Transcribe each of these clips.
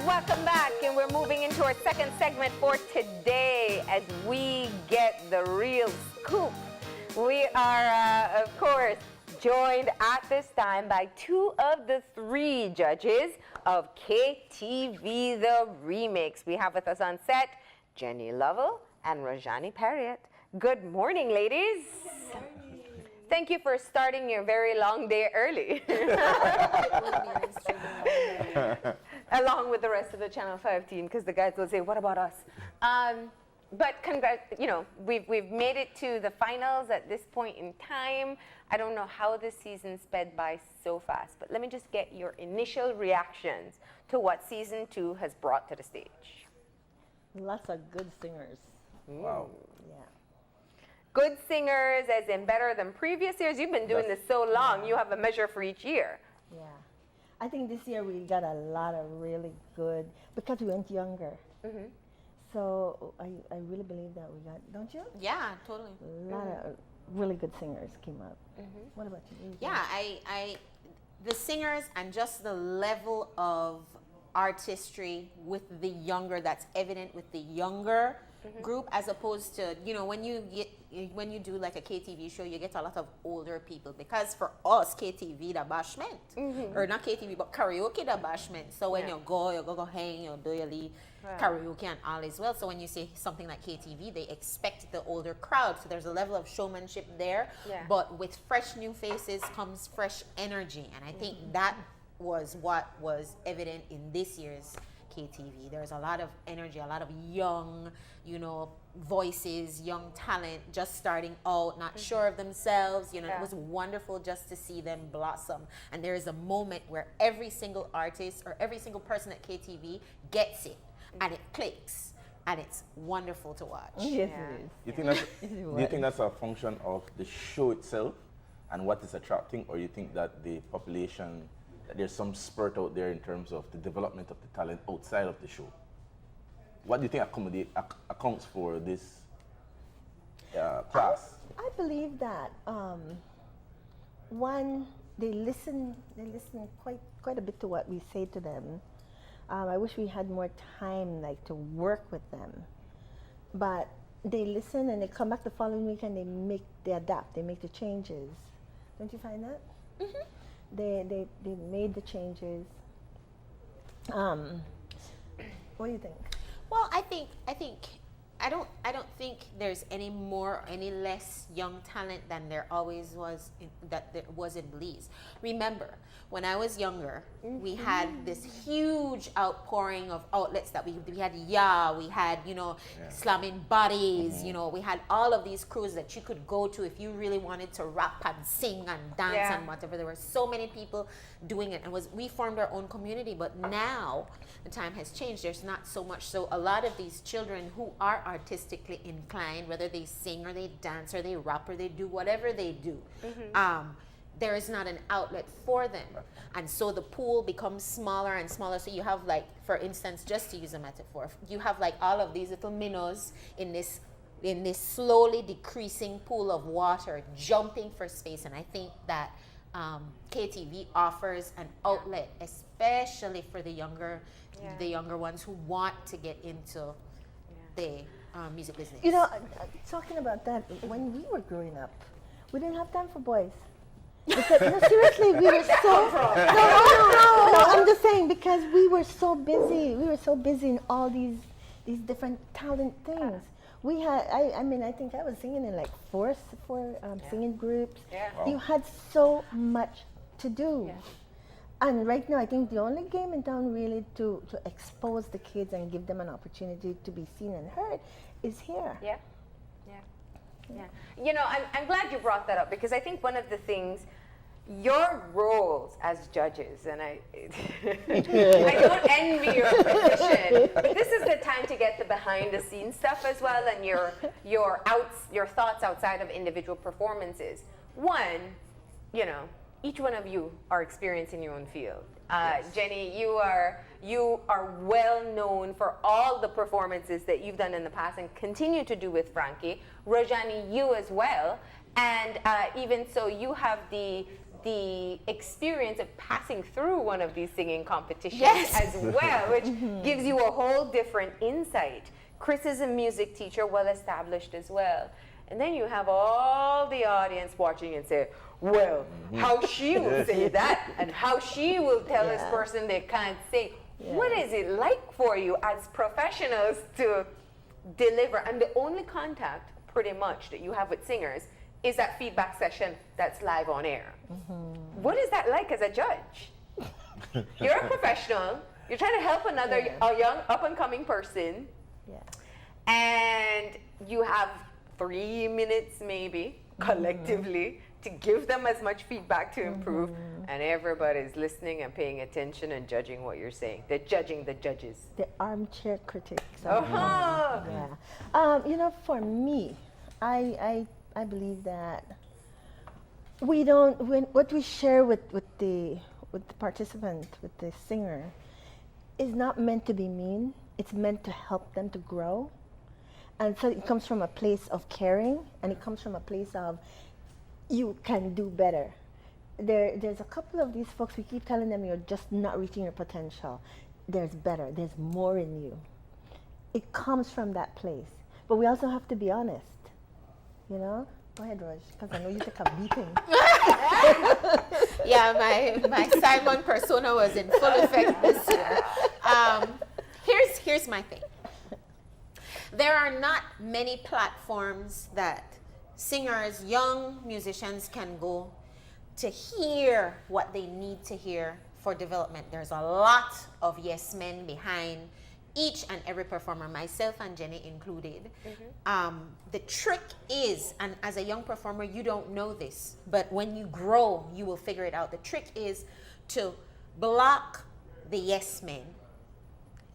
welcome back, and we're moving into our second segment for today as we get the real scoop. We are, of course, joined at this time by two of the three judges of KTV The Remix. We have with us on set Jenny Lovell and Rojhani Perriott. Good morning, ladies. Good morning. Thank you for starting your very long day early. Along with the rest of the Channel 5 team, because the guys will say, what about us? But we've made it to the finals at this point in time. I don't know how this season sped by so fast, but let me just get your initial reactions to what season 2 has brought to the stage. Lots of good singers. Wow. Yeah. Good singers, as in better than previous years. You've been doing this so long, you have a measure for each year. Yeah. I think this year we got a lot of really good, because we went younger. Mm-hmm. So I really believe that we got, don't you? Yeah, totally. A lot of really good singers came up. Mm-hmm. What about you? Yeah, the singers and just the level of artistry with the younger, that's evident with the younger group, as opposed to, when you do like a KTV show, you get a lot of older people, because for us KTV the bashment, or not KTV but karaoke the bashment. So when you go hang, you do your lead karaoke and all as well. So when you say something like KTV, they expect the older crowd. So there's a level of showmanship there, but with fresh new faces comes fresh energy, and I think that was what was evident in this year's KTV. There's a lot of energy, a lot of young, voices, young talent, just starting out, not sure of themselves. It was wonderful just to see them blossom. And there is a moment where every single artist or every single person at KTV gets it, and it clicks, and it's wonderful to watch. Yes, it is. Do you think that's a function of the show itself and what is attracting, or you think that the population, that there's some spurt out there in terms of the development of the talent outside of the show? What do you think accounts for this class? I believe that one, they listen quite a bit to what we say to them. I wish we had more time, to work with them. But they listen and they come back the following week and they adapt, they make the changes. Don't you find that? Mm-hmm. They made the changes. What do you think? Well, I don't think there's any more or any less young talent than there always was in Belize. Remember, when I was younger, we had this huge outpouring of outlets that we had. We had Slamming Bodies. We had all of these crews that you could go to if you really wanted to rap and sing and dance and whatever. There were so many people doing it, and we formed our own community. But now the time has changed. There's not so much. So a lot of these children who are artistically inclined, whether they sing or they dance or they rap or they do whatever they do, there is not an outlet for them, and so the pool becomes smaller and smaller. So you have, for instance, just to use a metaphor, you have all of these little minnows in this slowly decreasing pool of water, jumping for space. And I think that KTV offers an outlet, especially for the younger ones who want to get into the music business. Talking about that, when we were growing up, we didn't have time for boys. Because, no, seriously, we were so... No, I'm just saying, because we were so busy. We were so busy in all these different talent things. We had, I think I was singing in four singing groups. Yeah. Wow. You had so much to do. Yeah. And right now, I think the only game in town really to expose the kids and give them an opportunity to be seen and heard is here. Yeah. I'm glad you brought that up, because I think one of the things, your roles as judges, and I don't envy your position, but this is the time to get the behind the scenes stuff as well, and your thoughts outside of individual performances. One, each one of you are experienced in your own field. Jenny, you are well known for all the performances that you've done in the past and continue to do with Frankie. Rojhani, you as well, and even so, you have the the experience of passing through one of these singing competitions Yes. as well, which gives you a whole different insight. Chris is a music teacher, well established as well. And then you have all the audience watching and say, well, how she will say that and how she will tell this person they can't sing. What is it like for you as professionals to deliver? And the only contact pretty much that you have with singers is that feedback session that's live on air. What is that like as a judge? You're a professional, you're trying to help another a young up-and-coming person, and you have 3 minutes maybe collectively to give them as much feedback to improve, and everybody's listening and paying attention and judging what you're saying. They're judging the judges. The armchair critics. You know, for me, I believe that we don't, what we share with the participant, with the singer, is not meant to be mean. It's meant to help them to grow. And so it comes from a place of caring, and it comes from a place of you can do better. There's a couple of these folks, we keep telling them you're just not reaching your potential. There's better, there's more in you. It comes from that place. But we also have to be honest, you know? Go ahead, Roj, because I know you took a beating. Yeah, my Simon persona was in full effect this year. Here's my thing. There are not many platforms that singers, young musicians can go to hear what they need to hear for development. There's a lot of yes men behind each and every performer, myself and Jenny included. The trick is, and as a young performer, you don't know this, but when you grow, you will figure it out. The trick is to block the yes men.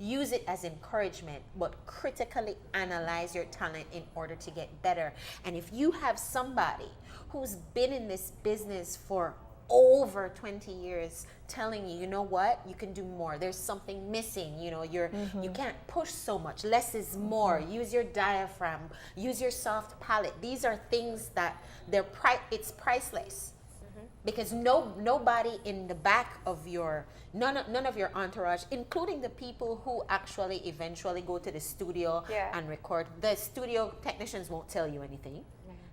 Use it as encouragement, but critically analyze your talent in order to get better. And if you have somebody who's been in this business for over 20 years telling you, you know what, you can do more, there's something missing, you know, you can't push so much, less is more, use your diaphragm, use your soft palate. These are things that it's priceless. Because nobody in the back of none of your entourage, including the people who actually eventually go to the studio and record, the studio technicians won't tell you anything.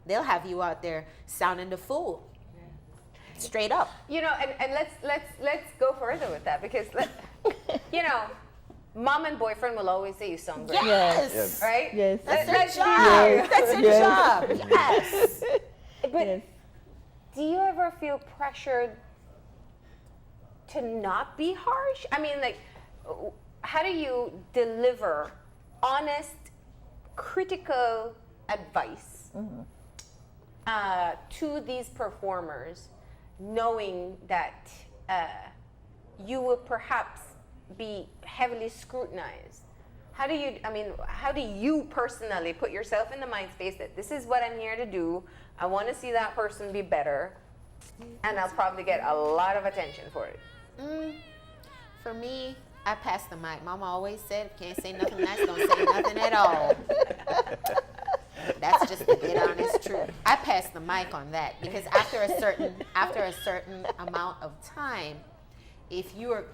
They'll have you out there sounding the fool. Straight up. You know, and let's go further with that, because you know, mom and boyfriend will always say you sound great. Yes. Right? Yes. That's their job. That's their job. Yes. But do you ever feel pressured to not be harsh? I mean, like, how do you deliver honest, critical advice to these performers, knowing that you will perhaps be heavily scrutinized? How do you personally put yourself in the mind space that this is what I'm here to do, I want to see that person be better, and I'll probably get a lot of attention for it? For me, I pass the mic. Mama always said, if you can't say nothing nice, don't say nothing at all. That's just the dead honest truth. I pass the mic on that, because after a certain amount of time, if you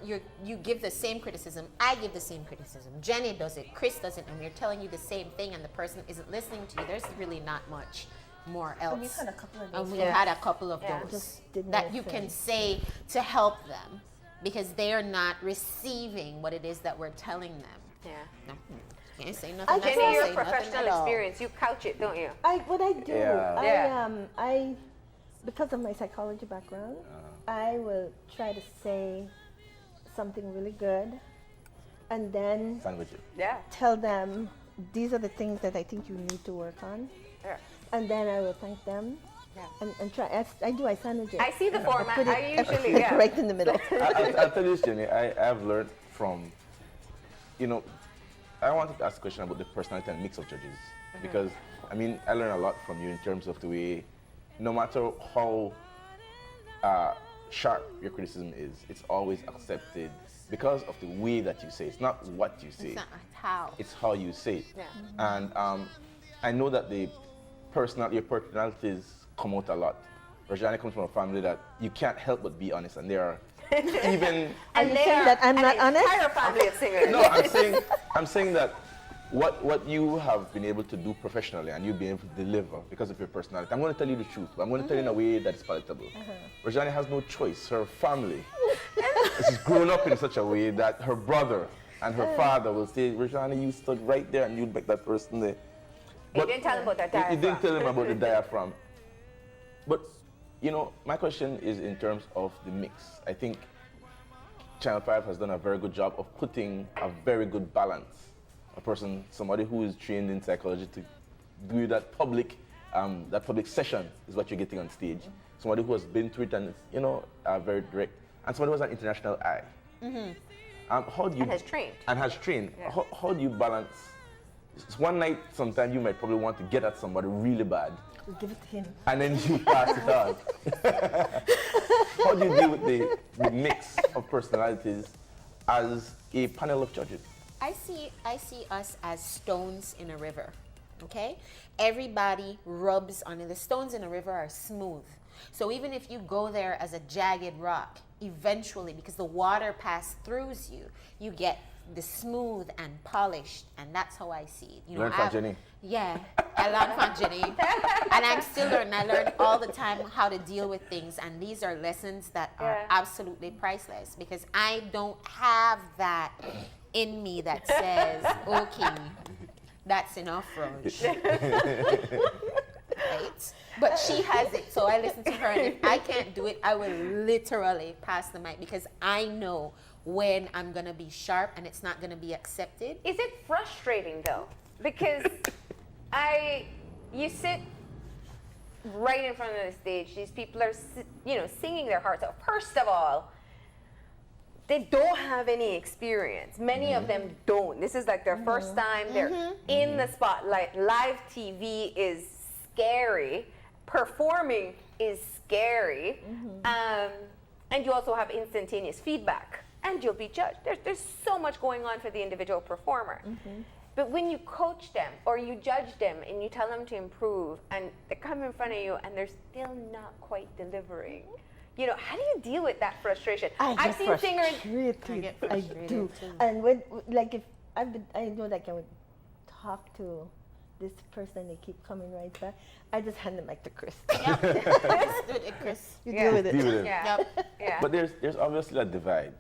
give the same criticism, I give the same criticism, Jenny does it, Chris does it, and we're telling you the same thing, and the person isn't listening to you, there's really not much more else. We've had a couple of those. And we've had a couple of those Just didn't that you listen. can say to help them, because they are not receiving what it is that we're telling them. Yeah. No, can't say nothing. just nice, Jenny, don't your say nothing professional at all. experience, you couch it, don't you? What I do, Yeah. I because of my psychology background, I will try to say something really good, and then Sandwich it. Yeah. tell them these are the things that I think you need to work on, Yeah. and then I will thank them. Yeah. And try. I sandwich it. I see the format. Put it- I usually, yeah. right in the middle. I'll tell you this, Jenny. I've learned from, you know, I wanted to ask a question about the personality and mix of judges. Because, I mean, I learn a lot from you in terms of the way, no matter how sharp your criticism is, it's always accepted because of the way that you say it. It's not what you say. It's not how. It's how you say it. Yeah. And I know that your personalities come out a lot Rojhani comes from a family that you can't help but be honest, and they are even. Are you saying that I'm not honest? Entire family of singers. No, I'm saying that what you have been able to do professionally and you've been able to deliver because of your personality. I'm going to tell you the truth, but I'm going to tell you in a way that's palatable. Rojhani has no choice. Her family is grown up in such a way that her brother and her father will say, Rojhani, you stood right there and you'd make that person there. You didn't tell him about that diaphragm. You didn't tell him about the diaphragm. But, you know, my question is in terms of the mix. I think Channel 5 has done a very good job of putting a very good balance. A person, somebody who is trained in psychology to do that public session is what you're getting on stage. Somebody who has been through it and, you know, very direct. And somebody who has an international eye. How do you, And has trained. And has trained. Yeah. How do you balance? One night, sometimes you might probably want to get at somebody really bad. We'll give it to him. And then you pass it on. How do you deal with the mix of personalities as a panel of judges? I see us as stones in a river, okay? Everybody rubs on it. The stones in a river are smooth. So even if you go there as a jagged rock, eventually, because the water passes through you, you get the smooth and polished, and that's how I see it. You know, Learn from Jenny. Yeah, I learned from Jenny, and I'm still learning. I learn all the time how to deal with things, and these are lessons that are absolutely priceless because I don't have that in me that says, okay, that's enough, Roj. Right? But she has it, so I listen to her, and if I can't do it, I will literally pass the mic because I know when I'm gonna be sharp and it's not gonna be accepted. Is it frustrating though? Because you sit right in front of the stage. These people are, singing their hearts out. First of all, they don't have any experience. Many of them don't. This is like their first time. They're in the spotlight. Live TV is scary. Performing is scary. And you also have instantaneous feedback. And you'll be judged. There's so much going on for the individual performer. But when you coach them or you judge them and you tell them to improve and they come in front of you and they're still not quite delivering, you know, how do you deal with that frustration? I've seen singers. I do. And when, like, if I know, like, I would talk to this person, they keep coming right back. I just hand the mic to Chris. Just do it, Chris. You deal with it. Deal with it. Yeah. Yeah. But there's obviously a divide.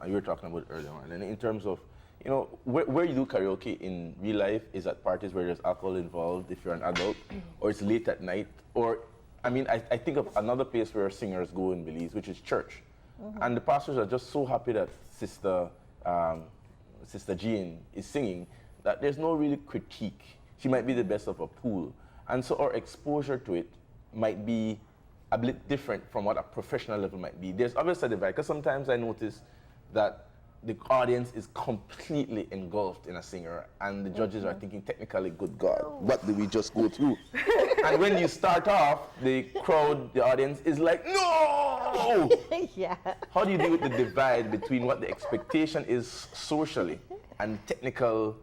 You were talking about earlier on, and in terms of, you know, where you do karaoke in real life is at parties where there's alcohol involved if you're an adult, or it's late at night, or, I mean, I think of another place where singers go in Belize, which is church. And the pastors are just so happy that Sister Jean is singing that there's no really critique. She might be the best of a pool. And so our exposure to it might be a bit different from what a professional level might be. There's obviously a divide, because sometimes I notice that the audience is completely engulfed in a singer, and the judges are thinking, technically, good God, what did we just go through? And when you start off, the crowd, the audience is like, no! Yeah. How do you deal with the divide between what the expectation is socially and technical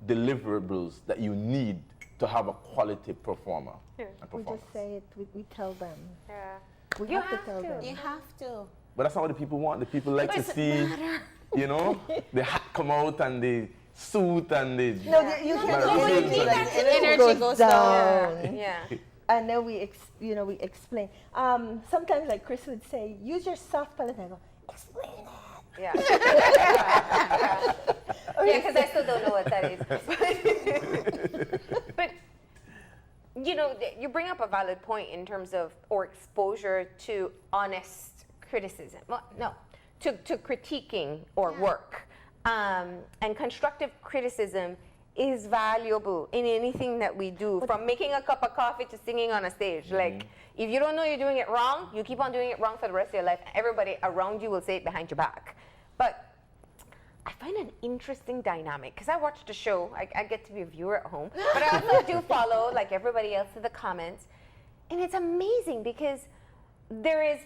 deliverables that you need to have a quality performer and We performance? just say it, we tell them. Yeah. We You have to have tell to. them. You have to. But that's not what the people want. The people like to see, you know, the hat come out and the suit and the... No, you No, can't no, do no, anything. no, Like, no, energy energy goes goes down. Yeah. And then we explain. Sometimes, like Chris would say, use your soft palate. And I go, explain it. Yeah. Yeah, because I still don't know what that is. But, you know, you bring up a valid point in terms of, or exposure to honest criticism. Well, no, to critiquing or work. And constructive criticism is valuable in anything that we do, from making a cup of coffee to singing on a stage. Like, if you don't know you're doing it wrong, you keep on doing it wrong for the rest of your life. Everybody around you will say it behind your back. But I find an interesting dynamic, because I watch the show. I get to be a viewer at home, but I also do follow, like everybody else, in the comments. And it's amazing because there is,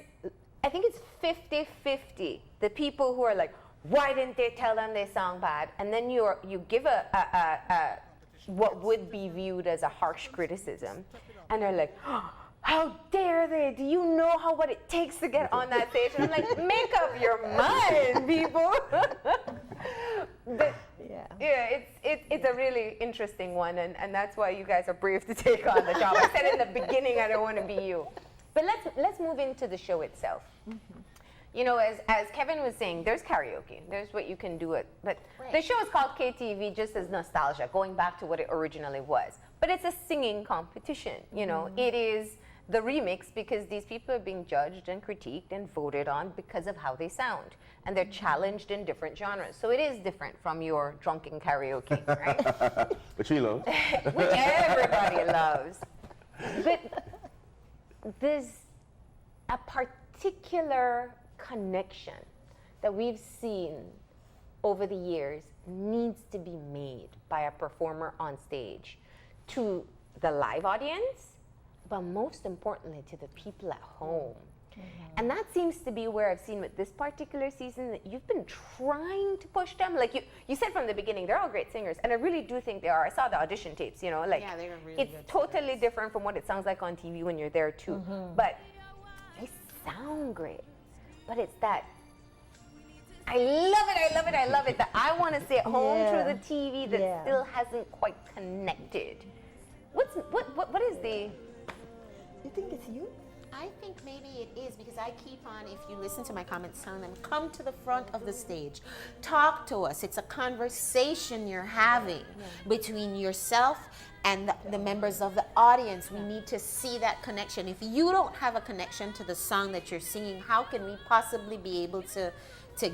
I think it's 50-50, the people who are like, why didn't they tell them they sound bad? And then you give a what would be viewed as a harsh criticism. And they're like, oh, how dare they? Do you know what it takes to get on that stage? And I'm like, make up your mind, people. But, yeah, it's a really interesting one, and that's why you guys are brave to take on the job. I said in the beginning, I don't want to be you. But let's move into the show itself. Mm-hmm. You know, as Kevin was saying, there's karaoke. There's what you can do it. But the show is called KTV just as nostalgia, going back to what it originally was. But it's a singing competition, you know. It is the remix because these people are being judged and critiqued and voted on because of how they sound. And they're challenged in different genres. So it is different from your drunken karaoke, right? Which we love. Which everybody loves. But there's a particular connection that we've seen over the years needs to be made by a performer on stage to the live audience, but most importantly to the people at home. And that seems to be where I've seen with this particular season that you've been trying to push them. Like you said from the beginning, they're all great singers, and I really do think they are. I saw the audition tapes, you know, like yeah, they're really it's good totally singers. different from what it sounds like on TV when you're there too. But they sound great. But it's that I love it that I want to stay at home through the TV that still hasn't quite connected. What is the? You think it's you? I think maybe it is because I keep on, if you listen to my comments, telling them, come to the front of the stage, talk to us. It's a conversation you're having between yourself and the members of the audience. We need to see that connection. If you don't have a connection to the song that you're singing, how can we possibly be able to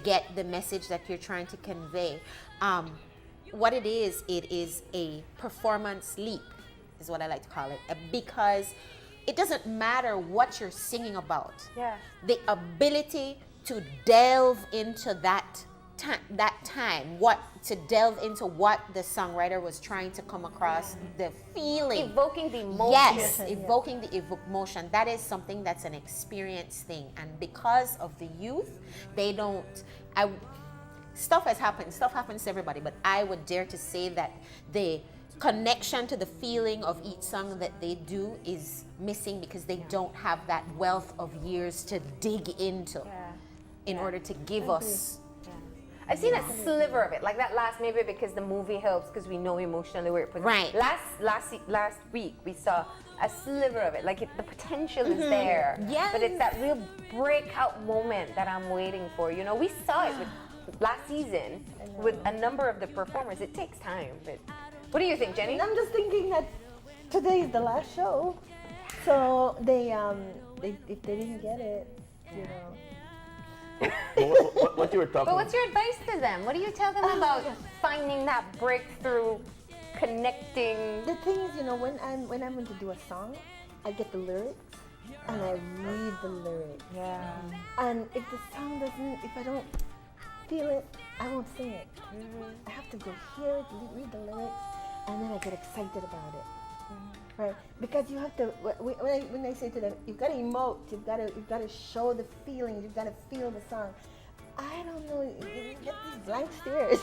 get the message that you're trying to convey? What it is a performance leap, is what I like to call it, because it doesn't matter what you're singing about. Yeah. The ability to delve into that time, to delve into what the songwriter was trying to come across, the feeling. Evoking the emotion. Yes, evoking the emotion. That is something that's an experience thing. And because of the youth, they don't, stuff happens to everybody, but I would dare to say that the connection to the feeling of each song that they do is missing because they don't have that wealth of years to dig into in order to give us. I've seen a sliver of it, like that last, maybe because the movie helps because we know emotionally where it puts. Right. Last week we saw a sliver of it, like the potential is there. Yes. But it's that real breakout moment that I'm waiting for. You know, we saw it with last season with a number of the performers. It takes time, but what do you think, Jenny? And I'm just thinking that today is the last show, so they if they didn't get it, you know. What you were talking But what's your advice to them? What do you tell them about finding that breakthrough, connecting? The thing is, you know, when I'm going to do a song, I get the lyrics and I read the lyrics. Yeah. And if the song doesn't, if I don't feel it, I won't sing it. I have to go hear it, read the lyrics, and then I get excited about it. Right? Because you have to. When I say to them, you've got to emote. You've got to show the feeling. You've got to feel the song. I don't know. You get these blank stares.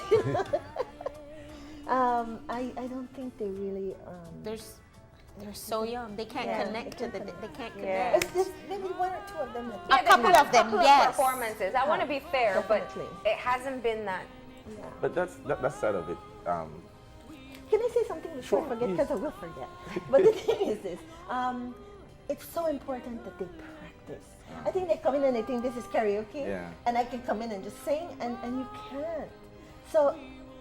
I don't think they really. They're so young. They can't connect to the. They can't connect. Yeah. It's just maybe one or two of them. Yeah, A couple of them, yes. Performances. I want to be fair, Definitely. but it hasn't been that. Yeah. But that side of it. Can I say something before I forget? Please. Because I will forget. But the thing is this, it's so important that they practice. I think they come in and they think this is karaoke, and I can come in and just sing, and you can't. So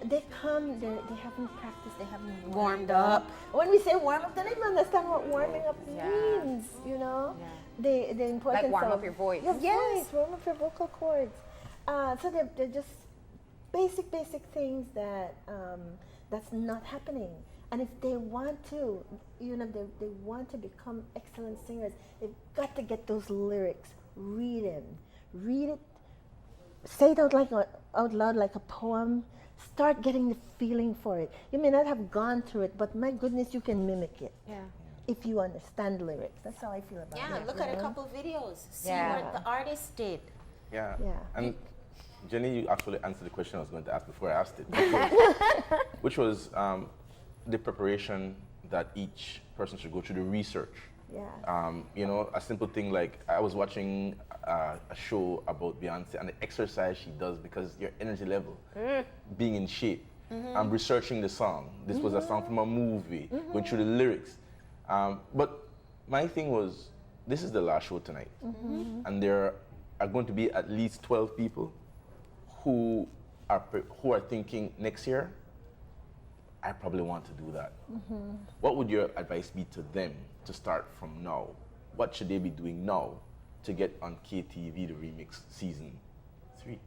they come, they haven't practiced, they haven't Warmed up. When we say warm up, they don't even understand what warming up means, you know? The importance Like warm of up your voice. Yes, warm up your vocal cords. So they're just basic things that that's not happening. And if they want to, you know, they want to become excellent singers, they've got to get those lyrics, read it, say it out loud like a poem. Start getting the feeling for it. You may not have gone through it, but my goodness, you can mimic it. Yeah. If you understand lyrics. That's how I feel about it. Yeah, look at a couple of videos. See Yeah. what the artist did. Yeah. Yeah. And Jenny, you actually answered the question I was going to ask before I asked it, which was the preparation that each person should go through, the research Yeah. You know, a simple thing like I was watching a show about Beyonce and the exercise she does because your energy level, being in shape. I'm researching the song. This was a song from a movie, going through the lyrics. But my thing was, this is the last show tonight, and there are going to be at least 12 people who are thinking next year, I probably want to do that. What would your advice be to them to start from now? What should they be doing now to get on KTV, the remix season 3?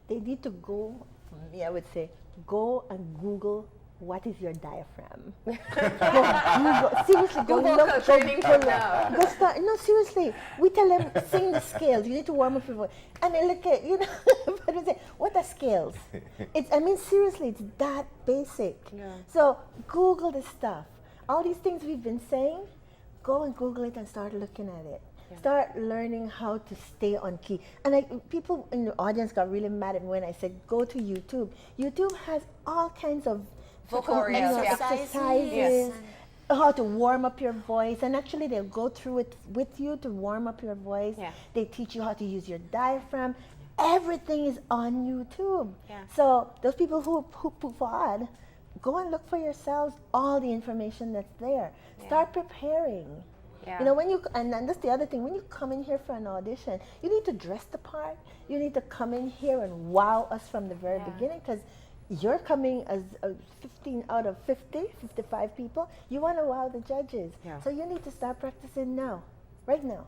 They need to go, for me, I would say, go and Google what is your diaphragm. Google, seriously, go Google look, training from now. go start. No, seriously, we tell them sing the scales. You need to warm up your voice, and they look at but we say, what are scales? I mean, seriously, it's that basic. Yeah. So Google this stuff. All these things we've been saying, go and Google it and start looking at it. Start learning how to stay on key. And people in the audience got really mad at me when I said, go to YouTube. YouTube has all kinds of Tutorials, exercises, how to warm up your voice. And actually, they'll go through it with you to warm up your voice. Yeah. They teach you how to use your diaphragm. Everything is on YouTube. Yeah. So those people who forward, go and look for yourselves all the information that's there. Start preparing. Yeah. You know, and that's the other thing, when you come in here for an audition, you need to dress the part. You need to come in here and wow us from the very beginning, because you're coming as 15 out of 50, 55 people. You want to wow the judges. Yeah. So you need to start practicing now, right now,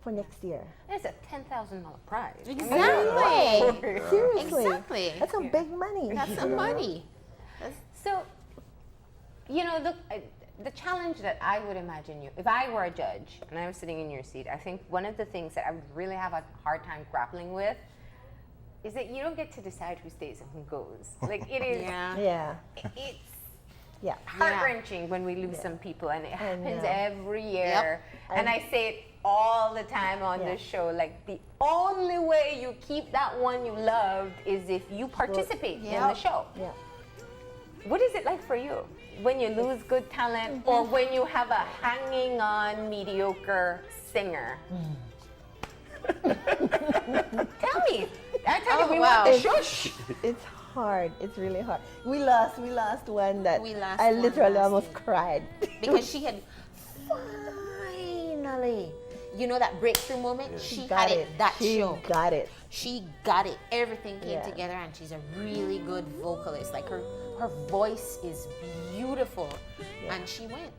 for next year. It's a $10,000 prize. Exactly. Seriously. Exactly. That's some big money. That's some money. So, you know, the challenge that I would imagine if I were a judge and I was sitting in your seat, I think one of the things that I would really have a hard time grappling with is that you don't get to decide who stays and who goes. Like, it is, Yeah. it's heart-wrenching when we lose some people, and it happens every year. Yep. And I say it all the time on this show, like, the only way you keep that one you loved is if you participate in the show. Yeah. What is it like for you when you lose good talent or when you have a hanging on mediocre singer? Tell me. I tell you, we want the shush. It's hard. It's really hard. We lost one that We lost I one literally last almost year. cried. Because she had finally, you know, that breakthrough moment? She got had it that she show. got it. She got it. Everything came Yeah. together, and she's a really good vocalist. Like, her voice is beautiful. And she went.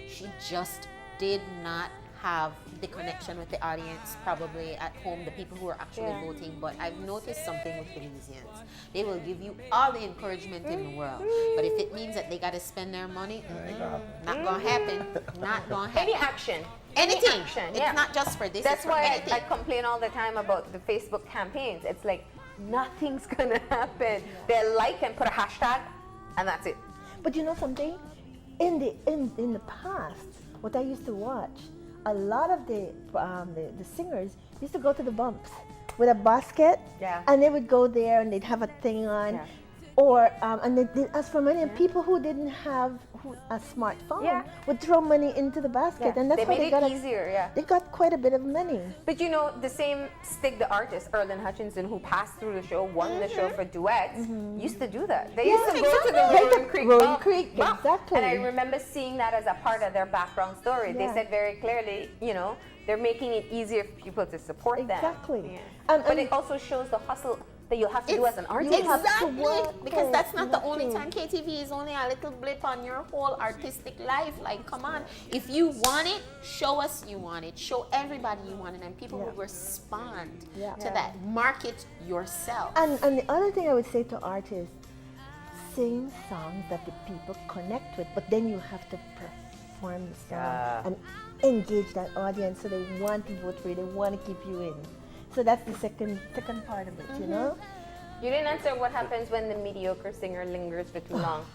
She just did not have the connection with the audience, probably at home, the people who are actually voting. But I've noticed something with Belizeans. They will give you all the encouragement in the world. But if it means that they got to spend their money, not going to happen. Not going to happen. Any action. Anything. Action, It's not just for this. That's it's for why anything. I complain all the time about the Facebook campaigns. It's like, nothing's gonna happen. They'll like and put a hashtag, and that's it. But you know something? In the past, what I used to watch, a lot of the singers used to go to the bumps with a basket, and they would go there and they'd have a thing on, or and they'd ask for money, and people who didn't have a smartphone would throw money into the basket, and that's They how made they got it easier, They got quite a bit of money. But you know, the same Stig the artist, Erlen Hutchinson, who passed through the show, won the show for duets, used to do that. They used to go to the Roaring Creek bump, exactly. And I remember seeing that as a part of their background story. They said very clearly, you know, they're making it easier for people to support them. Exactly. But it also shows the hustle that you'll have to do as an artist. Exactly, because for that's not the only nothing. time. KTV is only a little blip on your whole artistic life. Like, come on, if you want it, show us you want it. Show everybody you want it, and people will respond to that. Market yourself. And the other thing I would say to artists, sing songs that the people connect with, but then you have to perform the song and engage that audience so they want to vote for you, they want to keep you in. So that's the second part of it, you know? You didn't answer what happens when the mediocre singer lingers for too long.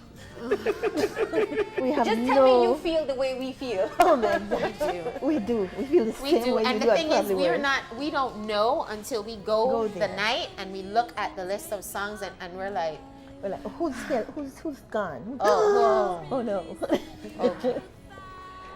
We have Just tell me you feel the way we feel. Oh my God. We do. We feel the We same do, way and you the do thing at is, Probably we don't know until we go the there. night and we look at the list of songs and we're like, We're like, who's gone? oh, Oh no. okay.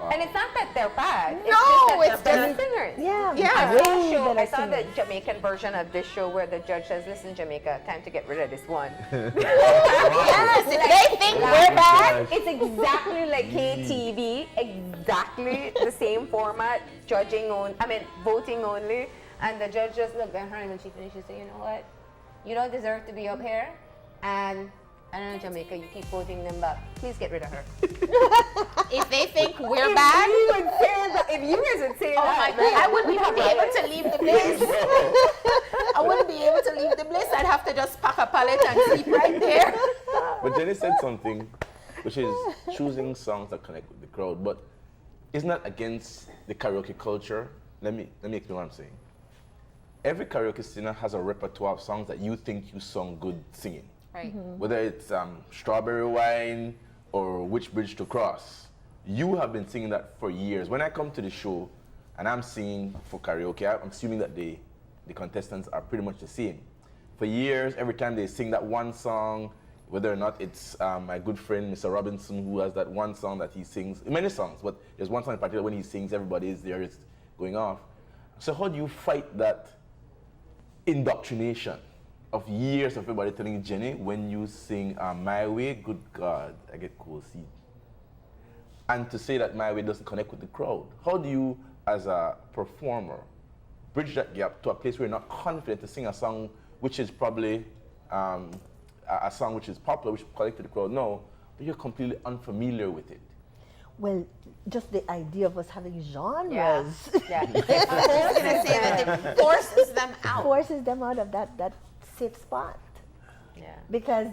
And it's not that they're bad. No, it's just that they're better singers. Yeah, Yeah. way I saw better the Jamaican version of this show where the judge says, "Listen, Jamaica, time to get rid of this one." Yes, if they think we're bad. It's exactly like KTV, exactly the same format, voting only. And the judge just looked at her and when she finished, she said, "You know what? You don't deserve to be up here. And I don't know, Jamaica, you keep voting them back. Please get rid of her." If they think we're bad, If you guys would say oh that, my God, I wouldn't even be able to leave the place. I wouldn't be able to leave the place. I'd have to just pack a pallet and sleep right there. But Jenny said something, which is choosing songs that connect with the crowd. But it's not against the karaoke culture. Let me explain what I'm saying. Every karaoke singer has a repertoire of songs that you think you sung good singing. Right. Whether it's Strawberry Wine or Which Bridge to Cross. You have been singing that for years. When I come to the show and I'm singing for karaoke, I'm assuming that the contestants are pretty much the same. For years, every time they sing that one song, whether or not it's my good friend Mr. Robinson, who has that one song that he sings, many songs, but there's one song in particular when he sings, everybody is there, it's going off. So how do you fight that indoctrination of years of everybody telling you, Jenny, when you sing My Way, good God, I get cold feet. And to say that My Way doesn't connect with the crowd. How do you, as a performer, bridge that gap to a place where you're not confident to sing a song which is probably a song which is popular, which connects with the crowd? No, but you're completely unfamiliar with it. Well, just the idea of us having genres I was going to say that it forces them out. forces them out of that safe spot. Yeah. Because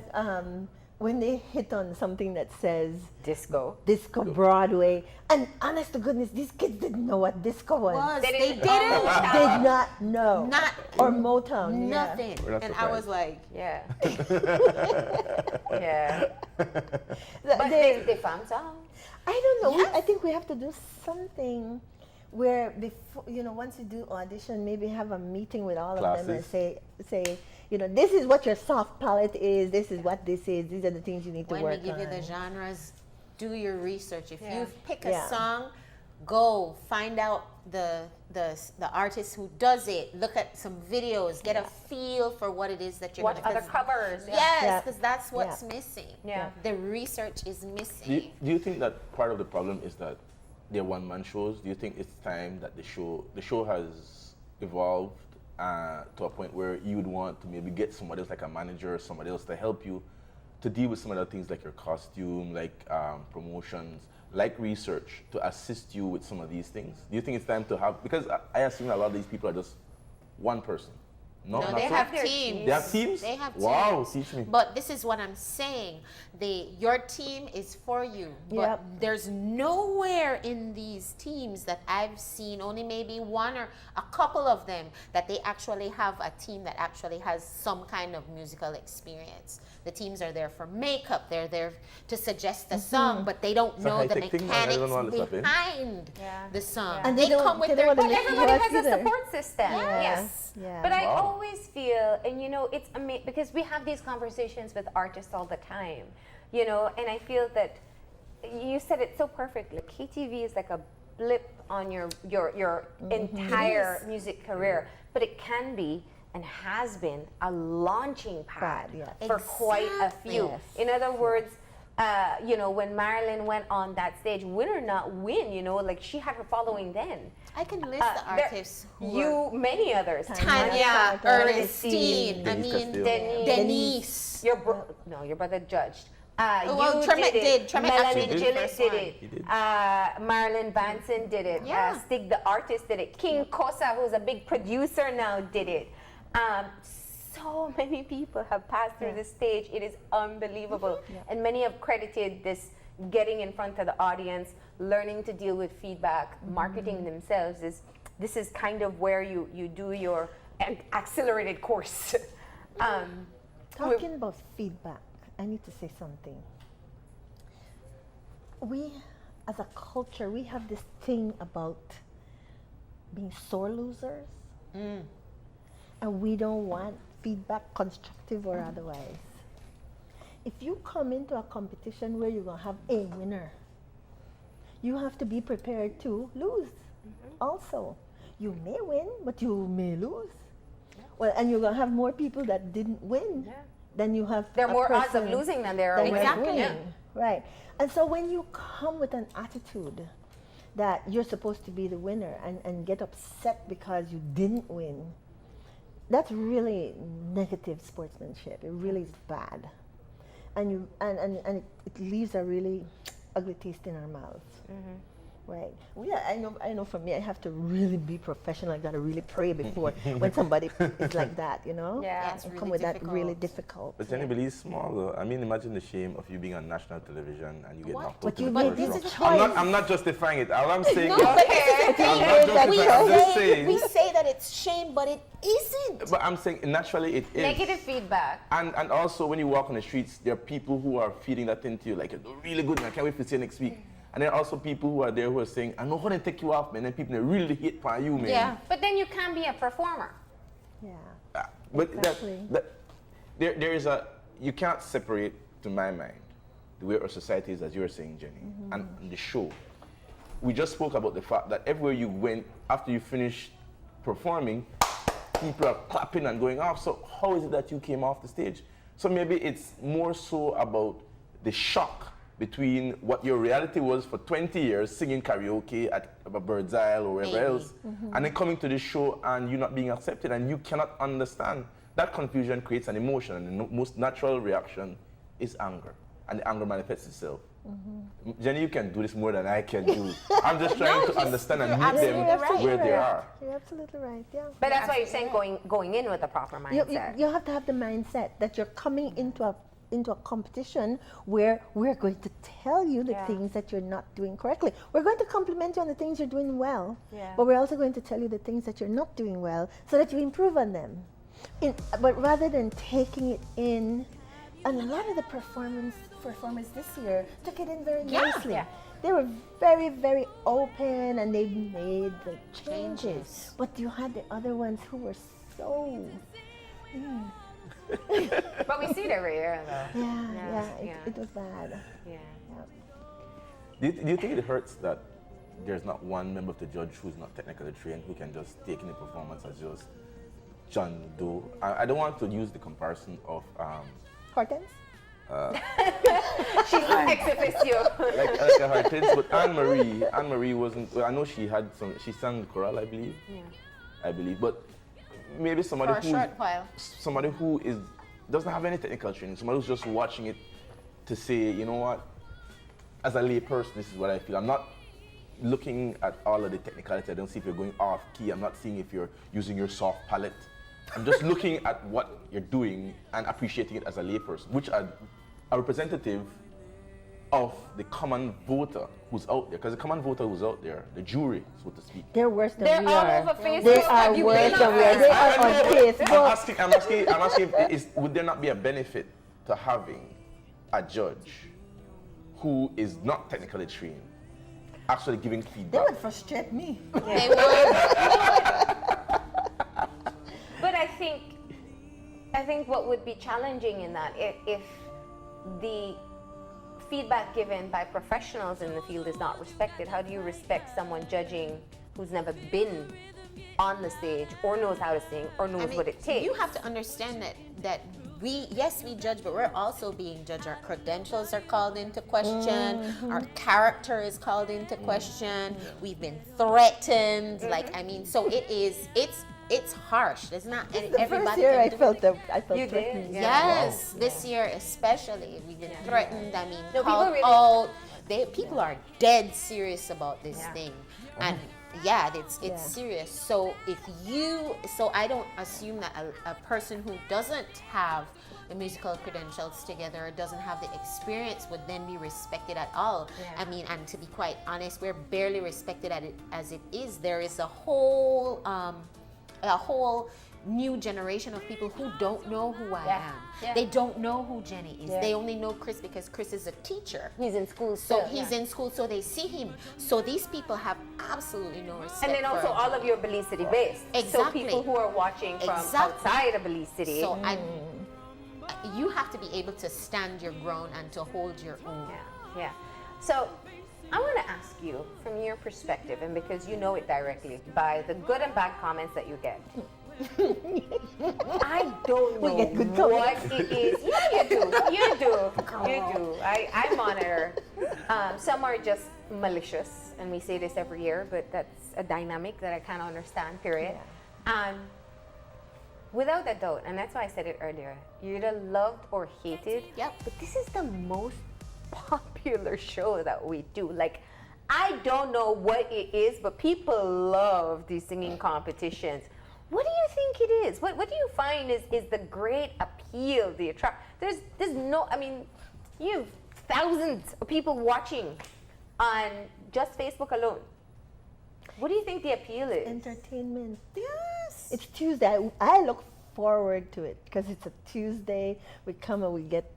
when they hit on something that says Disco. disco Broadway, and honest to goodness, these kids didn't know what disco was. They didn't- didn't. Did not know. Not or Motown. yeah. nothing. We're not And I was surprised. like, Yeah. Yeah. The- But they found songs. I don't know. Yes. I think we have to do something where before, once you do audition, maybe have a meeting with all of them and Classes. say, this is what your soft palette is. This is what this is. These are the things you need to when we work give on. you the genres, do your research. If Yeah. you pick a Yeah. song, go find out the artist who does it. Look at some videos. Get a feel for what it is that you're Watch gonna- other covers. Yes, Yeah. because that's what's Yeah. missing. Yeah. The research is missing. Do you think that part of the problem is that they're one-man shows? Do you think it's time that the show has evolved to a point where you would want to maybe get somebody else, like a manager or somebody else, to help you to deal with some other things like your costume, like promotions, like research, to assist you with some of these things? Do you think it's time to have, because I assume a lot of these people are just one person. No, No, not they so? have Their teams. They have teams? They have Wow, teams. teach me. But this is what I'm saying. Your team is for you. But Yep. there's nowhere in these teams that I've seen, only maybe one or a couple of them, that they actually have a team that actually has some kind of musical experience. The teams are there for makeup. They're there to suggest the song, but they don't It's a know the high-tech thing, man. I don't know all mechanics this stuff, eh? behind Yeah. the song. Yeah. And they they don't- come with they their don't wanna But make everybody us has a either. support system. Yes. Yeah. But I Wow. always feel, and it's amazing because we have these conversations with artists all the time, and I feel that you said it so perfectly. KTV is like a blip on your entire music career, but it can be and has been a launching pad Yes. for quite a few. Yes. In other words, when Marilyn went on that stage, win or not win, like she had her following then. I can list the There- artists who were many others. Tanya, Ernestine, I Denise mean, Castillo. Denise. Your brother judged. Well, You Tremet did did. it. Tremet Melanie actually did the Gillett first did one. it. He did. Marilyn Banson did it. Yeah. Stig the artist did it. King Kosa, who's a big producer now, did it. So many people have passed through this stage. It is unbelievable. And many have credited this getting in front of the audience, learning to deal with feedback, marketing themselves. This is kind of where you do your accelerated course. Talking about feedback, I need to say something. We, as a culture, we have this thing about being sore losers. And we don't want feedback, constructive or otherwise. If you come into a competition where you're going to have a winner, you have to be prepared to lose also. You may win, but you may lose. Well, and you're going to have more people that didn't win than you have. There are a more odds of person losing than there are that winning. was Exactly. winning. Right. And so when you come with an attitude that you're supposed to be the winner and get upset because you didn't win, that's really negative sportsmanship. It really is bad. And it leaves a really ugly taste in our mouths. Right. Well, yeah, I know for me, I have to really be professional. I got to really pray before when somebody is like that, you know? Yeah. It's And really come with that difficult. really difficult. But Jenny, Belize is small though. I mean, imagine the shame of you being on national television and you get What? knocked But out in you the made first this round. choice. I'm not justifying it. All I'm saying No, is, but this is the I'm thing. not justifying. We I'm just say, saying. we say that it's shame, but it isn't. But I'm saying naturally it is. Negative feedback. And also when you walk on the streets, there are people who are feeding that into you, like, you're really good, man. I can't wait to see you next week. And there are also people who are there who are saying, I know how to take you off, man. And people that really hate for you, man. Yeah. But then you can't be a performer. Yeah. But Exactly. there is you can't separate, to my mind, the way our society is, as you were saying, Jenny, and the show. We just spoke about the fact that everywhere you went, after you finished performing, people are clapping and going off. So how is it that you came off the stage? So maybe it's more so about the shock between what your reality was for 20 years, singing karaoke at a Bird's Eye or wherever Maybe. else, and then coming to this show and you not being accepted and you cannot understand. That confusion creates an emotion, and the most natural reaction is anger, and the anger manifests itself. Jenny, you can do this more than I can do. I'm just trying to understand and meet them where they are. You're absolutely right, yeah. But that's why you're saying going in with a proper mindset. You have to have the mindset that you're coming into a competition where we're going to tell you the things that you're not doing correctly. We're going to compliment you on the things you're doing well, but we're also going to tell you the things that you're not doing well so that you improve on them. But rather than taking it in, and a lot of the performers this year took it in very nicely. Yeah. They were very, very open and they made the changes. But you had the other ones who were so... But we see it every year, though. It was bad. Yeah. Do you think it hurts that there's not one member of the judge who's not technically trained who can just take in the performance as just John Doe? I don't want to use the comparison of Hortense? She's an ex officio. like a Hortense, but Anne Marie wasn't. Well, I know she sang the chorale, I believe. Yeah. I believe, but maybe somebody For a short while. somebody who doesn't have any technical training, somebody who's just watching it to say, you know what, as a lay person, this is what I feel. I'm not looking at all of the technicality. I don't see if you're going off key. I'm not seeing if you're using your soft palette. I'm just looking at what you're doing and appreciating it as a lay person, which are a representative of the common voter who's out there. Because the common voter who's out there, the jury, so to speak. They're worse than They're we all are. over Facebook. They are Have you worse been than we are. on They are on Facebook. I'm asking, would there not be a benefit to having a judge who is not technically trained actually giving They feedback? would frustrate me. They would. But I think what would be challenging in that, if the feedback given by professionals in the field is not respected, how do you respect someone judging who's never been on the stage or knows how to sing or knows what it takes? You have to understand that we judge, but we're also being judged. Our credentials are called into question. Our character is called into question. We've been threatened. So it's harsh. There's not The everybody. first year can I do felt it. I felt You did? threatened. Yeah. Yes, this year especially, we've been threatened. I mean, No, people called really- out. People are dead serious about this Yeah. thing, and yeah, it's Yeah. serious. So I don't assume that a person who doesn't have the musical credentials together or doesn't have the experience would then be respected at all. Yeah. I mean, and to be quite honest, we're barely respected at it as it is. There is a whole new generation of people who don't know who I Yeah. am. Yeah. They don't know who Jenny is. Yeah. They only know Chris because Chris is a teacher. He's in school So still. he's in school, so they see him. So these people have absolutely no respect. And then also for all of you are Belize City based. So Exactly. people who are watching from Exactly. outside of Belize City. So you have to be able to stand your ground and to hold your own. Yeah. So I want to ask you from your perspective, and because you know it directly by the good and bad comments that you get. I don't know get good what comments. it is. Yeah, you do. I monitor. Some are just malicious, and we say this every year, but that's a dynamic that I kind of understand, period. Without a doubt, and that's why I said it earlier, you're either loved or hated. Yep. But this is the most popular show that we do. Like, I don't know what it is, but people love these singing competitions. What do you think it is? What do you find is the great appeal, the attract? There's no, I mean, you have thousands of people watching on just Facebook alone. What do you think the appeal is? Entertainment. Yes. It's Tuesday. I look forward to it because it's a Tuesday. We come and we get,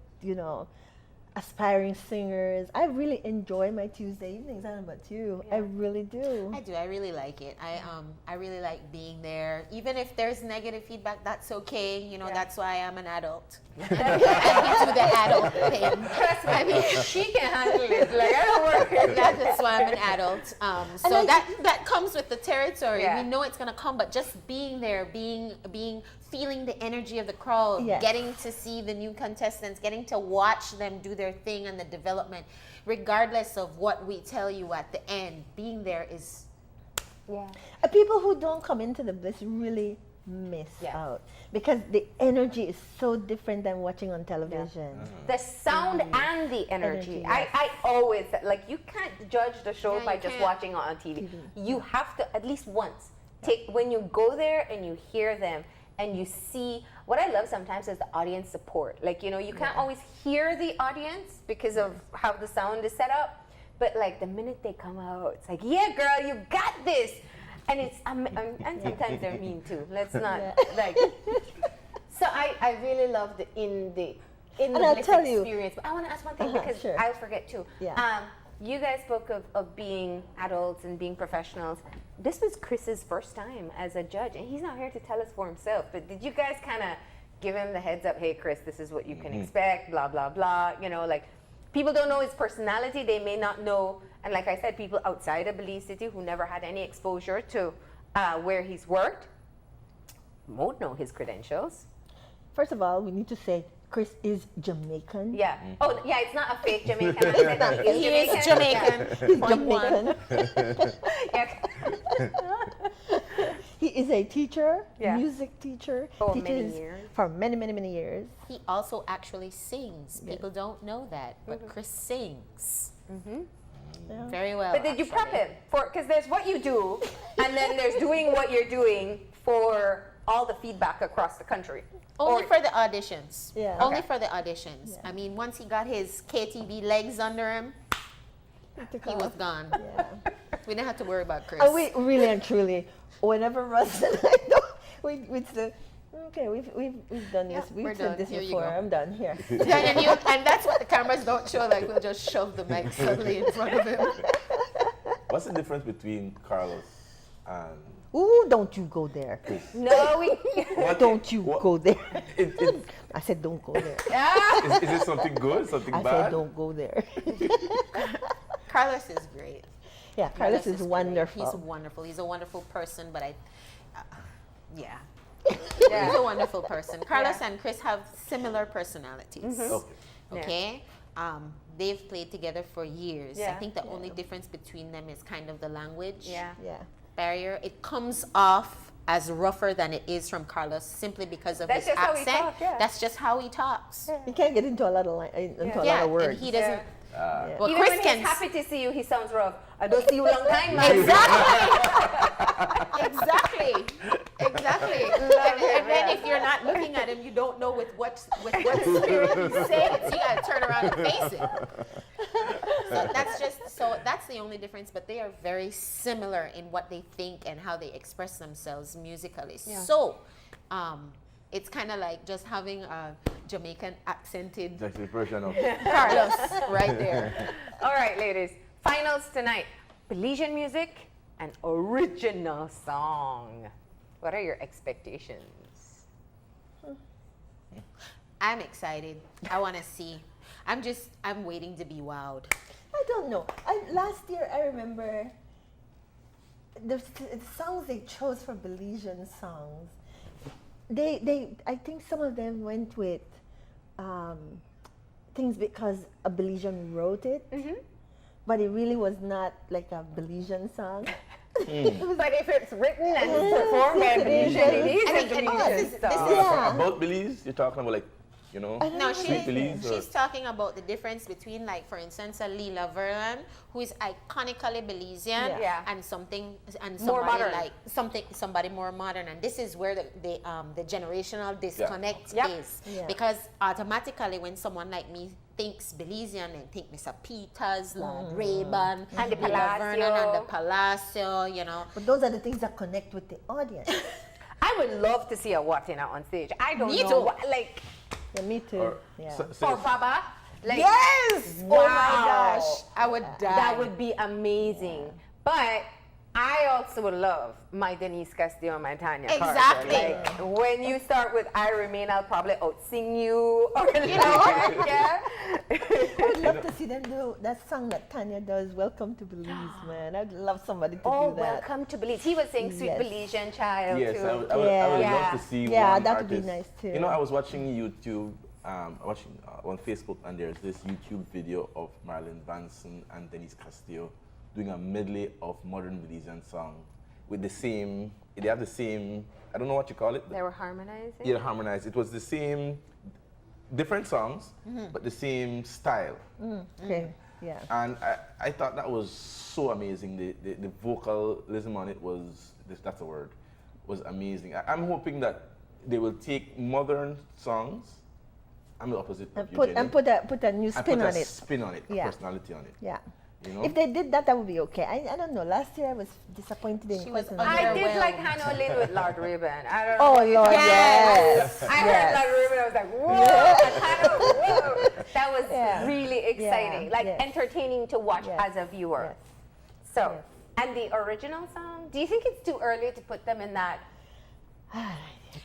aspiring singers. I really enjoy my Tuesday evenings. I don't know about you. I really do. I do. I really like it. I really like being there. Even if there's negative feedback, that's okay. That's why I'm an adult. And we do the adult thing. Trust me, I mean, she can handle it. Like, I don't worry. That's why I'm an adult. So that comes with the territory. Yeah. We know it's gonna come, but just being there, feeling the energy of the crowd, Yes. getting to see the new contestants, getting to watch them do their thing and the development, regardless of what we tell you at the end, being there is. Yeah. People who don't come into the Bliss really miss out because the energy is so different than watching on television. The sound and the energy. Energy, yes. I always, like, you can't judge the show Yeah, by you just can't. watching it on TV. You have to, at least once, when you go there and you hear them and you see, what I love sometimes is the audience support. Like, you can't always hear the audience because of how the sound is set up, but like the minute they come out, it's like, yeah, girl, you got this. And it's, and sometimes they're mean too. Let's not, like, so I really love the I'll Bliss tell you. experience. But I want to ask one thing because Sure. I'll forget too. Yeah. You guys spoke of being adults and being professionals. This was Chris's first time as a judge, and he's not here to tell us for himself. But did you guys kind of give him the heads up? Hey, Chris, this is what you can expect. Blah blah blah. Like, people don't know his personality. They may not know. And like I said, people outside of Belize City who never had any exposure to where he's worked won't know his credentials. First of all, we need to say Chris is Jamaican. Yeah. Oh, yeah, it's not a fake Jamaican. I said that He is Jamaican. He's Point one. Jamaican. Yeah. He is a teacher, Yeah. music teacher. For many teaches years. For many, many, many years. He also actually sings. People don't know that, but Chris sings. Yeah. Very well. But did you prep him for? Because there's what you do, and then there's doing what you're doing for all the feedback across the country. Only for the auditions. Yeah. Only Okay. for the auditions. Yeah. I mean, once he got his KTV legs under him, he was gone. Yeah. We didn't have to worry about Chris. And we really and truly, whenever Russ and I know, we'd say, okay, we've done this. we're We've said done. this Here you before. go. I'm done here. and that's what the cameras don't show. Like, we'll just shove the mic suddenly in front of him. What's the difference between Carlos and Ooh, don't you go there. Chris? No, we. Don't you go there. It, I said, don't go there. is it something good, something I bad? said, don't go there. Carlos is great. Yeah, Carlos is great. wonderful. He's wonderful. He's a wonderful person, but yeah. Yeah. He's a wonderful person. Carlos and Chris have similar personalities. Okay. Okay? They've played together for years. I Yeah. think the only difference between them is kind of the language Yeah. Yeah. barrier. It comes off as rougher than it is from Carlos simply because of That's his just how he accent. talk, yeah. That's just how he talks. You can't get into a lot of into a lot of words. and he doesn't. Yeah. Well, Even Chris when can. he's happy to see you, he sounds rough. I don't see you long time, man. Exactly. Exactly. And then if you're not looking at him, you don't know with what spirit he's saying it. So you gotta turn around and face it. So that's the only difference, but they are very similar in what they think and how they express themselves musically. Yeah. So it's kind of like just having a Jamaican accented That's the version of Carlos right there. All right, ladies. Finals tonight. Belizean music and original song. What are your expectations? I'm excited. I want to see. I'm waiting to be wowed. I don't know. Last year, I remember the songs they chose for Belizean songs. I think some of them went with things because a Belizean wrote it, but it really was not like a Belizean song. But if it's written and performed by a Belizean, it is a Belizean song. About Belize, you're talking about like, you know, No, sweet Belize. she's talking about the difference between, like, for instance, a Lovell, who is iconically Belizean, Yeah. and somebody More modern. like somebody more modern. And this is where the generational disconnect Yep. is, Yeah. because automatically when someone like me thinks Belizean, and think Mr. Peters, Lord Rayburn, And the Lila Vernon, and Palacio. the Palacio, you know. But those are the things that connect with the audience. I would love to see a Watina on stage. I don't Me know too. what, like, Yeah, me too. Or, Yeah. or Baba. Like, Yes! Wow. Oh my gosh, I would die. that would be amazing. But I also would love my Denise Castillo and my Tanya Carter. Exactly. Like, when you start with I Remain, I'll probably out-sing you. Or, you know, yeah. I would love to see them do that song that Tanya does, Welcome to Belize, man. I'd love somebody to Oh, do that. welcome to Belize. He was saying Sweet Yes. Belizean Child, Yes, too. I would Yeah. love to see Yeah, one that would be artist. nice too. You know, I was watching YouTube, watching on Facebook, and there's this YouTube video of Marilyn Manson and Denise Castillo doing a medley of modern Belizean song with the same. They have the same. I don't know what you call it. They were harmonizing? Yeah, harmonized. It was the same, different songs, but the same style. Okay, yeah. And I thought that was so amazing. The vocalism on it was, that's a word, was amazing. I'm hoping that they will take modern songs, I'm the opposite of And you, put Jenny, and put a new and spin put on a it. spin on it, a Yeah. personality on it. Yeah. You know? If they did that, that would be okay. I don't know. Last year I was disappointed in She was Cousin. I did Underwhelmed. like Hannah Lynn with Lord Rayburn. I don't know. Oh what you're Lord, talking yes. I heard yes. Lord Rayburn, I was like, whoa, and Hannah, whoa. That was Yeah. really exciting, Yeah, like yes. entertaining to watch Yes. as a viewer. Yes. So, Yes. and the original song, do you think it's too early to put them in that? I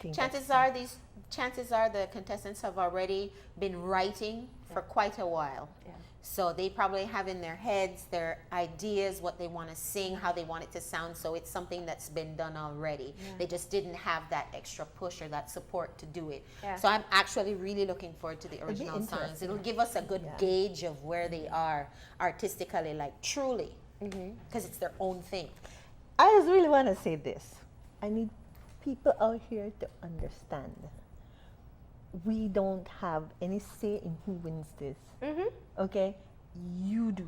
think Chances are the contestants have already been writing for quite a while. Yeah. So they probably have in their heads their ideas, what they want to sing, how they want it to sound. So it's something that's been done already. They just didn't have that extra push or that support to do it. Yeah. So I'm actually really looking forward to the be original songs. interesting. It'll give us a good Yeah. gauge of where they are artistically, like truly, because it's their own thing. I just really want to say this. I need people out here to understand. We don't have any say in who wins this. Okay? You do.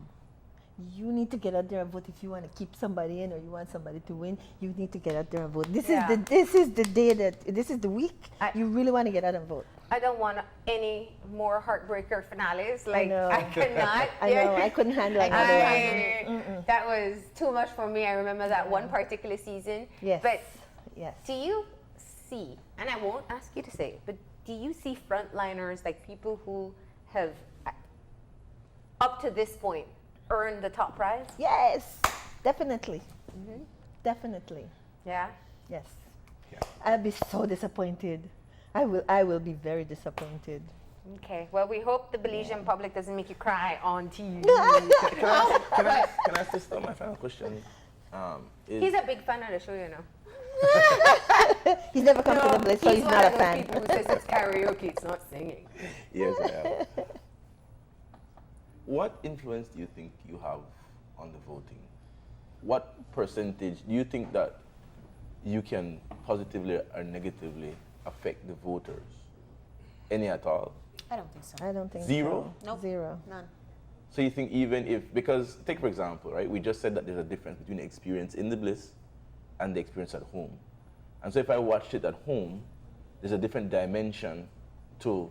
You need to get out there and vote if you want to keep somebody in or you want somebody to win. You need to get out there and vote. This Yeah. is the day this is the week. I- You really want to get out and vote. I don't want any more heartbreaker finales. Like, know. I cannot. I know. I couldn't handle another one. That was too much for me. I remember that one particular season. Yes. But Yes. do you see, and I won't ask you to say it, but do you see frontliners, like people who have, up to this point, earned the top prize? Yes. Definitely. Definitely. Yeah. Yes. Yeah. I'll be so disappointed. I will be very disappointed. Okay. Well, we hope the Belizean public doesn't make you cry on TV. Can I ask this my final question? He's a big fan of the show, you know. He's never come to the place, so he's one not a of those fan. people who says it's karaoke, it's not singing. Yes, I am. What influence do you think you have on the voting? What percentage do you think that you can positively or negatively affect the voters? Any at all? I don't think so. I don't think Zero? so. Nope. Zero. None. So you think even if, because take for example, right, we just said that there's a difference between the experience in the bliss and the experience at home. And so if I watched it at home, there's a different dimension to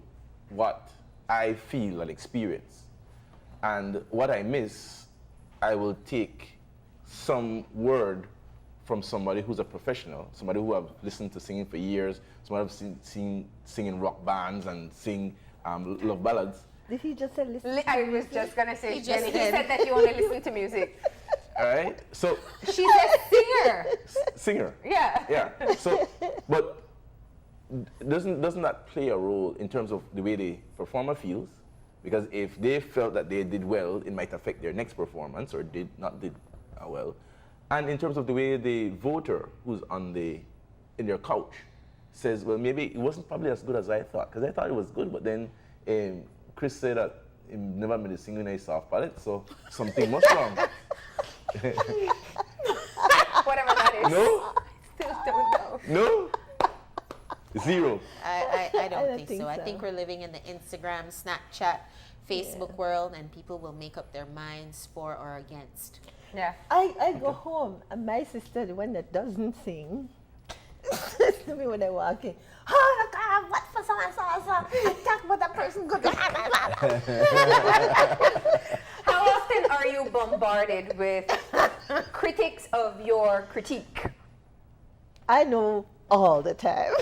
what I feel and experience. And what I miss, I will take some word from somebody who's a professional, somebody who have listened to singing for years, somebody who've seen singing rock bands and sing love ballads. Did he just say listen? I was just gonna say, He just Jenny, he did. said that you only listen to music. All right? So, She's a singer. singer. Yeah. Yeah. So, but doesn't that play a role in terms of the way the performer feels? Because if they felt that they did well, it might affect their next performance or did not did well. And in terms of the way the voter who's in their couch says, well, maybe it wasn't probably as good as I thought, because I thought it was good, but then Chris said that he never made a single nice soft palette, so something must wrong. Whatever that is. No? Still don't know. No? Zero. I don't think so. I think we're living in the Instagram, Snapchat, Facebook world, and people will make up their minds for or against. Yeah. I go home, and my sister, the one that doesn't sing, says to me when I walk in, oh, God, what for so and so and so? I talk about that person good. How often are you bombarded with critics of your critique? I know all the time.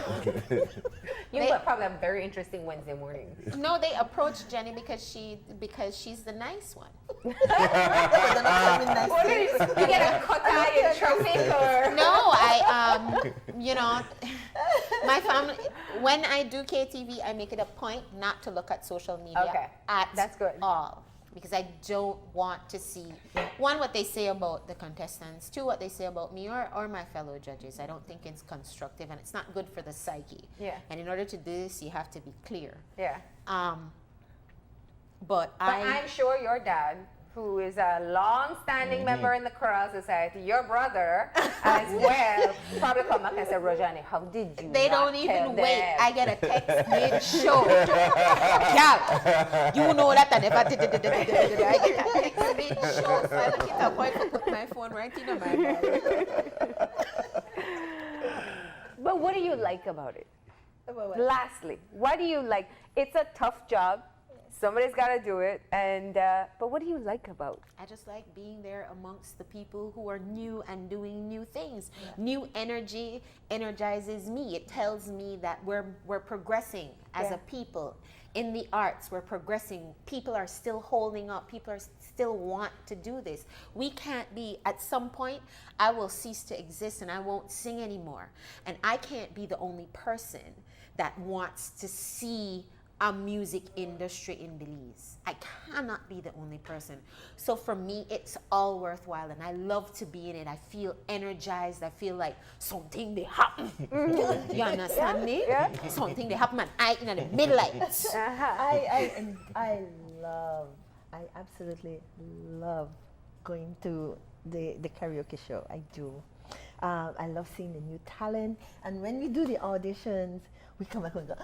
You probably have very interesting Wednesday mornings. No, they approached Jenny because she's the nice one. You get a cut eye in traffic or? No, my family, when I do KTV, I make it a point not to look at social media That's good. all. Because I don't want to see, one, what they say about the contestants, two, what they say about me or my fellow judges. I don't think it's constructive and it's not good for the psyche. Yeah. And in order to do this, you have to be clear. Yeah. But I'm sure your dad, who is a long-standing member in the Choral Society, your brother as well, probably come back and say, Rojhani, how did you They not don't even tell wait. them? I get a text mid-show. Yeah, you know that I never did. I get a text mid-show, so I look at a point to put my phone right in my bag. But what do you like about it? Lastly, what do you like? It's a tough job. Somebody's got to do it, but what do you like about it? I just like being there amongst the people who are new and doing new things. Yeah. New energy energizes me. It tells me that we're progressing as a people. In the arts, we're progressing. People are still holding up. People are still want to do this. We can't be, at some point, I will cease to exist and I won't sing anymore. And I can't be the only person that wants to see a music industry in Belize. I cannot be the only person. So for me, it's all worthwhile and I love to be in it. I feel energized. I feel like something they happen. You understand me? Yeah. Something they happen and I in the midlight. I absolutely love going to the karaoke show. I do. I love seeing the new talent. And when we do the auditions, we come back and go,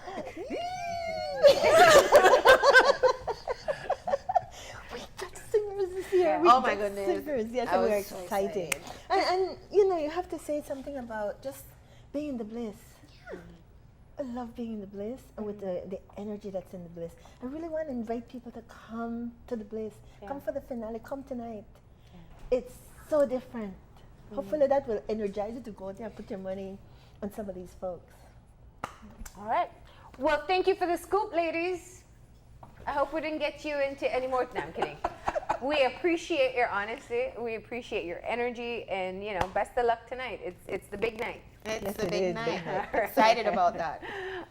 we got singers this year. Oh my goodness. Singers. Yes, I we're was so excited. excited. And you have to say something about just being in the bliss. I love being in the bliss and with the energy that's in the bliss. I really want to invite people to come to the bliss. Yeah. Come for the finale. Come tonight. Yeah. It's so different. Hopefully that will energize you to go there and put your money on some of these folks. All right. Well, thank you for the scoop, ladies. I hope we didn't get you into any more. No, I'm kidding. We appreciate your honesty. We appreciate your energy, and best of luck tonight. It's the big night. It's the big night. Excited about that.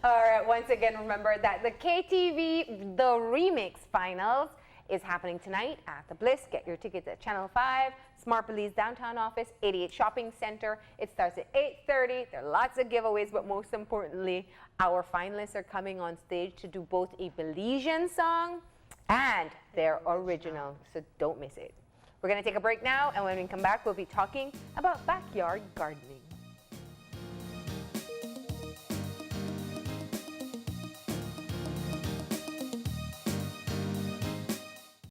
All right. Once again, remember that the KTV The Remix Finals is happening tonight at the Bliss. Get your tickets at Channel 5, Smart Belize Downtown Office, 88 Shopping Center. It starts at 8:30. There are lots of giveaways, but most importantly, our finalists are coming on stage to do both a Belizean song and their original, so don't miss it. We're going to take a break now, and when we come back, we'll be talking about backyard gardening.